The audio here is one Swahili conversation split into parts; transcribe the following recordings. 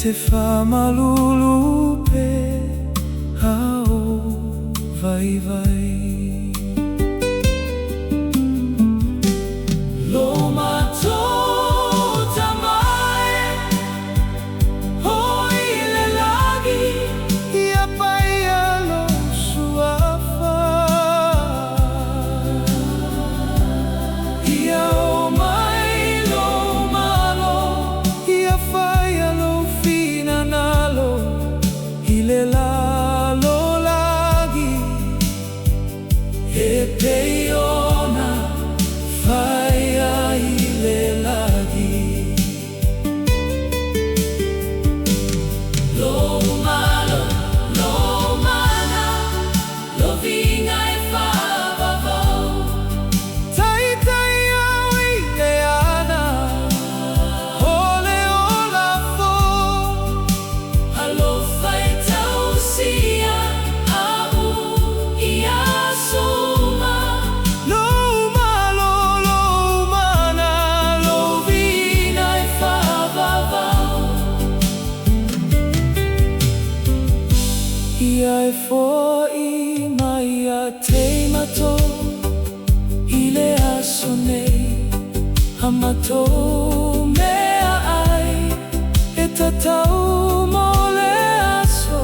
te whamalulupe hao vai vai. Lo mātou tamae hoi le lagi ia pai alo suafa ia o mai lo malo ia fai alo fina nalo i le lalo lagi e peiona fai Ia e fo'i mai a te mato I le aso nei a mato mea ai e tatau mo le aso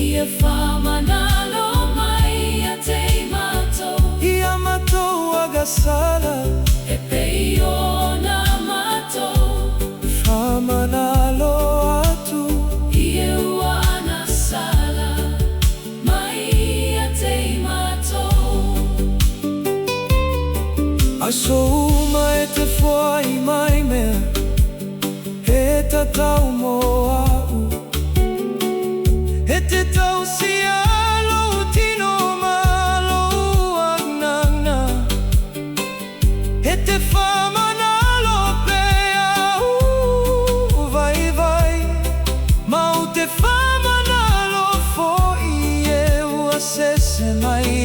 Ia whamanalo mai a te mato Ia mato agasala e peiona mato Whamanalo atu Ia wana sala Aso uma e te whai mai mea E tatau mo au E te tau si alo tino malo agnana E te whamanalo pe au vai vai Mau te whamanalo fo I e ua sese mai